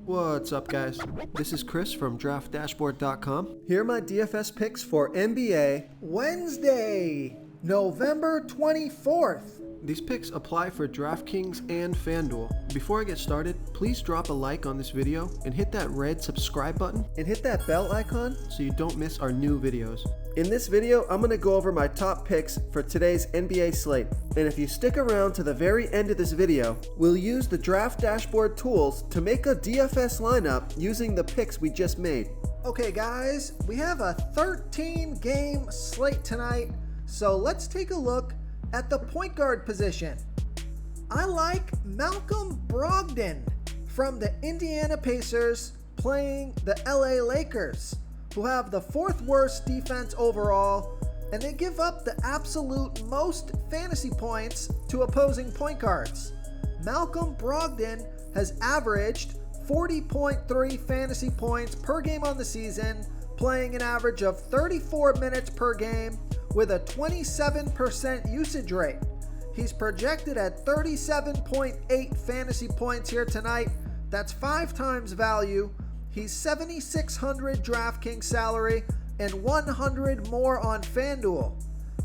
What's up, guys? This is Chris from DraftDashboard.com. Here are my DFS picks for NBA Wednesday, November 24th. These picks apply for DraftKings and FanDuel. Before I get started, please drop a like on this video and hit that red subscribe button and hit that bell icon so you don't miss our new videos. In this video, I'm going to go over my top picks for today's NBA slate. And if you stick around to the very end of this video, we'll use the Draft Dashboard tools to make a DFS lineup using the picks we just made. Okay guys, we have a 13-game slate tonight, so let's take a look at the point guard position. I like Malcolm Brogdon from the Indiana Pacers playing the LA Lakers, who have the fourth worst defense overall, and they give up the absolute most fantasy points to opposing point guards. Malcolm Brogdon has averaged 40.3 fantasy points per game on the season, playing an average of 34 minutes per game with a 27% usage rate. He's projected at 37.8 fantasy points here tonight. That's 5 times value. He's $7,600 DraftKings salary and $100 more on FanDuel.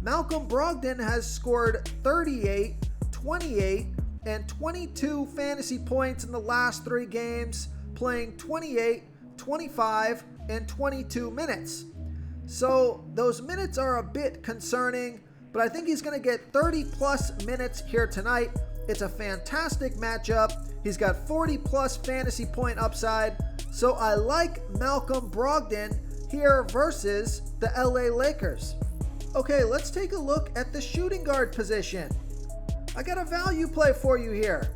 Malcolm Brogdon has scored 38, 28, and 22 fantasy points in the last 3 games, playing 28, 25, and 22 minutes. So those minutes are a bit concerning, but I think he's going to get 30 plus minutes here tonight. It's a fantastic matchup. He's got 40 plus fantasy point upside. So I like Malcolm Brogdon here versus the LA Lakers. Okay, let's take a look at the shooting guard position. I got a value play for you here.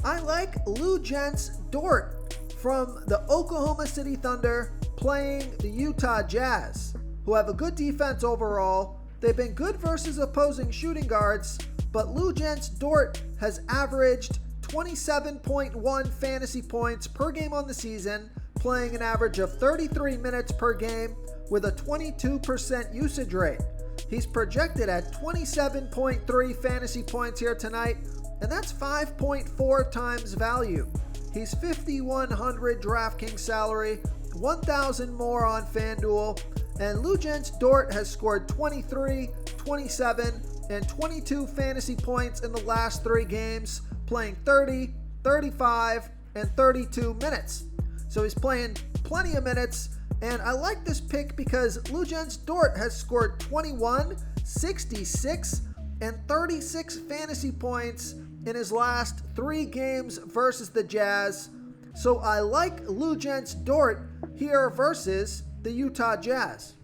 I like Lou Dort from the Oklahoma City Thunder playing the Utah Jazz, who have a good defense overall. They've been good versus opposing shooting guards, but Lou Dort has averaged 27.1 fantasy points per game on the season, playing an average of 33 minutes per game with a 22% usage rate. He's projected at 27.3 fantasy points here tonight, and that's 5.4 times value. He's $5,100 DraftKings salary, $1,000 more on FanDuel, and Lou Dort has scored 23, 27, and 22 fantasy points in the last 3 games, playing 30, 35, and 32 minutes. So he's playing plenty of minutes, and I like this pick because Lou Dort has scored 21, 66, and 36 fantasy points in his last 3 games versus the Jazz. So I like Lou Dort here versus the Utah Jazz.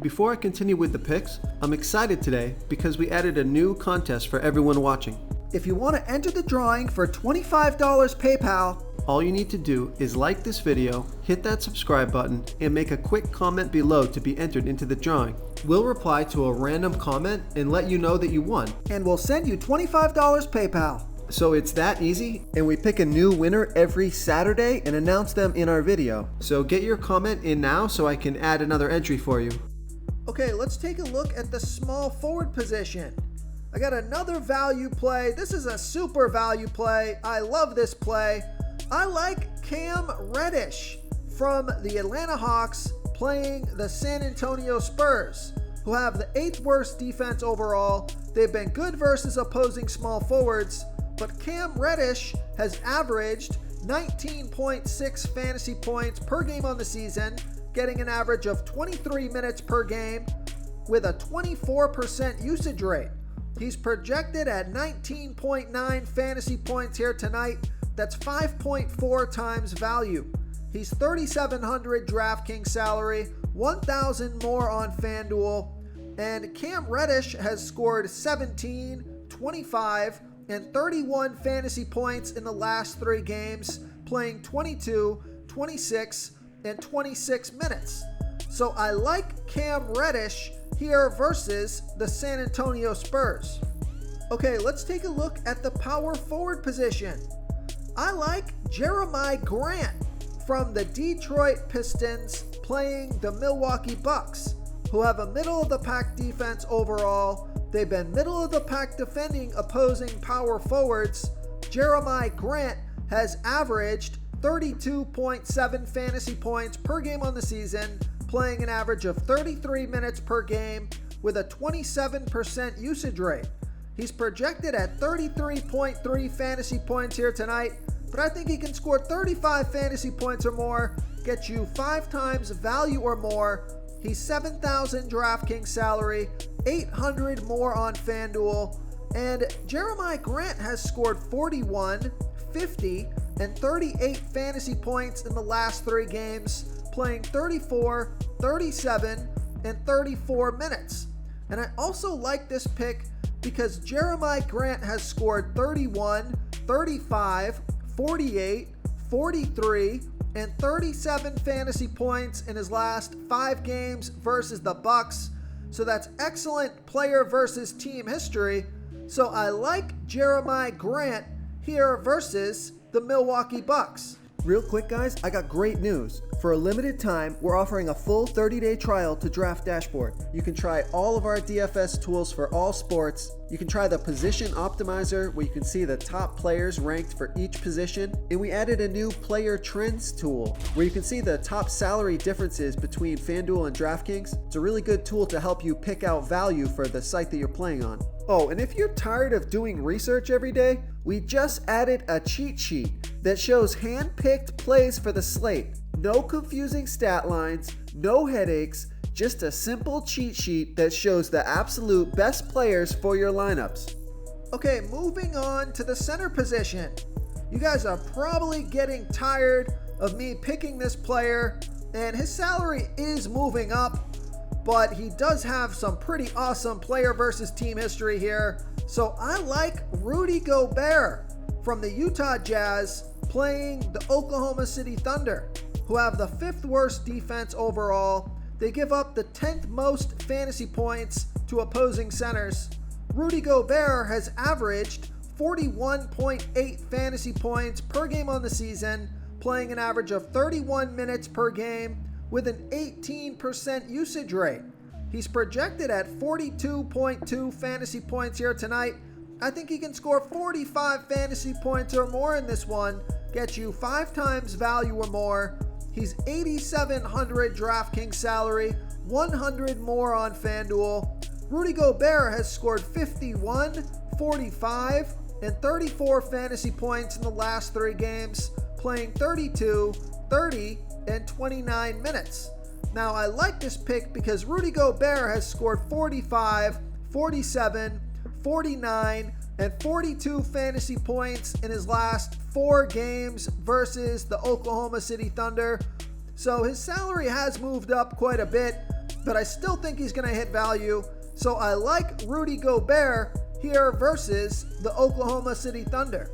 Before I continue with the picks, I'm excited today because we added a new contest for everyone watching. If you want to enter the drawing for $25 PayPal, all you need to do is like this video, hit that subscribe button, and make a quick comment below to be entered into the drawing. We'll reply to a random comment and let you know that you won, and we'll send you $25 PayPal. So it's that easy, and we pick a new winner every Saturday and announce them in our video. So get your comment in now so I can add another entry for you. Okay, let's take a look at the small forward position. I got another value play. This is a super value play. I love this play. I like Cam Reddish from the Atlanta Hawks playing the San Antonio Spurs, who have the 8th worst defense overall. They've been good versus opposing small forwards, but Cam Reddish has averaged 19.6 fantasy points per game on the season, getting an average of 23 minutes per game with a 24% usage rate. He's projected at 19.9 fantasy points here tonight. That's 5.4 times value. He's $3,700 DraftKings salary, $1,000 more on FanDuel, and Cam Reddish has scored 17, 25, and 31 fantasy points in the last 3 games, playing 22, 26, and 26 minutes. So I like Cam Reddish here versus the San Antonio Spurs. Okay, let's take a look at the power forward position. I like Jeremiah Grant from the Detroit Pistons playing the Milwaukee Bucks, who have a middle-of-the-pack defense overall. They've been middle-of-the-pack defending opposing power forwards. Jeremiah Grant has averaged 32.7 fantasy points per game on the season, playing an average of 33 minutes per game with a 27% usage rate. He's projected at 33.3 fantasy points here tonight, but I think he can score 35 fantasy points or more, get you 5 times value or more. He's 7,000 DraftKings salary, 800 more on FanDuel, and Jeremiah Grant has scored 41, 50, and 38 fantasy points in the last 3 games, playing 34, 37, and 34 minutes. And I also like this pick because Jeremiah Grant has scored 31, 35, 48, 43, and 37 fantasy points in his last 5 games versus the Bucks. So that's excellent player versus team history. So I like Jeremiah Grant here versus the Milwaukee Bucks. Real quick, guys, I got great news. For a limited time, we're offering a full 30-day trial to Draft Dashboard. You can try all of our DFS tools for all sports. You can try the Position Optimizer, where you can see the top players ranked for each position. And we added a new Player Trends tool, where you can see the top salary differences between FanDuel and DraftKings. It's a really good tool to help you pick out value for the site that you're playing on. Oh, and if you're tired of doing research every day, we just added a cheat sheet that shows hand-picked plays for the slate. No confusing stat lines, no headaches, just a simple cheat sheet that shows the absolute best players for your lineups. Okay, moving on to the center position. You guys are probably getting tired of me picking this player, and his salary is moving up, but he does have some pretty awesome player versus team history here. So I like Rudy Gobert from the Utah Jazz playing the Oklahoma City Thunder, who have the 5th worst defense overall. They give up the 10th most fantasy points to opposing centers. Rudy Gobert has averaged 41.8 fantasy points per game on the season, playing an average of 31 minutes per game with an 18% usage rate. He's projected at 42.2 fantasy points here tonight. I think he can score 45 fantasy points or more in this one, get you 5 times value or more. He's 8,700 DraftKings salary, 100 more on FanDuel. Rudy Gobert has scored 51, 45, and 34 fantasy points in the last 3 games, playing 32, 30, and 29 minutes. Now I like this pick because Rudy Gobert has scored 45, 47, 49, and 42 fantasy points in his last 4 games versus the Oklahoma City Thunder. So his salary has moved up quite a bit, but I still think he's going to hit value. So I like Rudy Gobert here versus the Oklahoma City Thunder.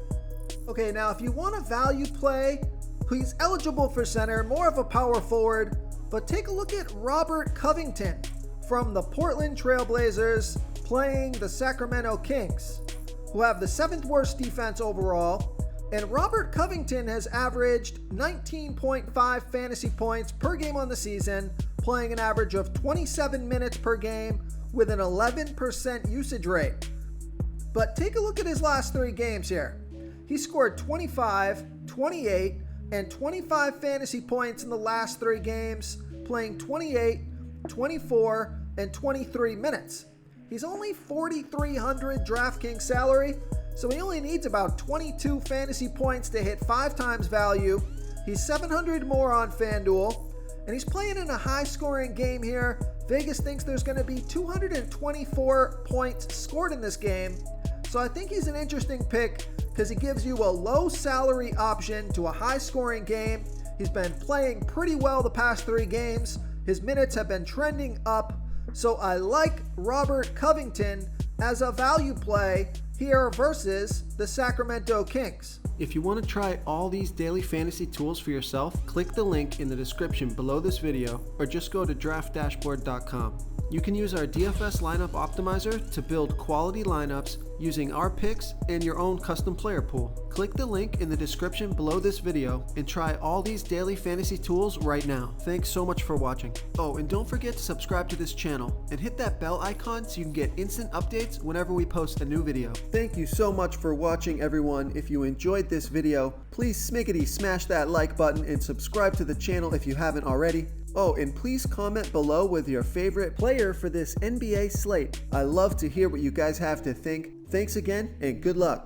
Okay, now if you want a value play, he's eligible for center, more of a power forward, but take a look at Robert Covington from the Portland Trail Blazers playing the Sacramento Kings, who have the 7th worst defense overall. And Robert Covington has averaged 19.5 fantasy points per game on the season, playing an average of 27 minutes per game with an 11% usage rate. But take a look at his last 3 games here. He scored 25, 28, and 25 fantasy points in the last 3 games, playing 28, 24, and 23 minutes. He's only 4,300 DraftKings salary, so he only needs about 22 fantasy points to hit 5 times value. He's 700 more on FanDuel, and he's playing in a high-scoring game here. Vegas thinks there's going to be 224 points scored in this game, so I think he's an interesting pick because he gives you a low salary option to a high-scoring game. He's been playing pretty well the past 3 games. His minutes have been trending up, so I like Robert Covington as a value play here versus the Sacramento Kings. If you want to try all these daily fantasy tools for yourself, click the link in the description below this video or just go to draftdashboard.com. You can use our DFS lineup optimizer to build quality lineups using our picks and your own custom player pool. Click the link in the description below this video and try all these daily fantasy tools right now. Thanks so much for watching. Oh, and don't forget to subscribe to this channel and hit that bell icon so you can get instant updates whenever we post a new video. Thank you so much for watching, everyone. If you enjoyed this video, please smiggity smash that like button and subscribe to the channel if you haven't already. Oh, and please comment below with your favorite player for this NBA slate. I love to hear what you guys have to think. Thanks again, and good luck.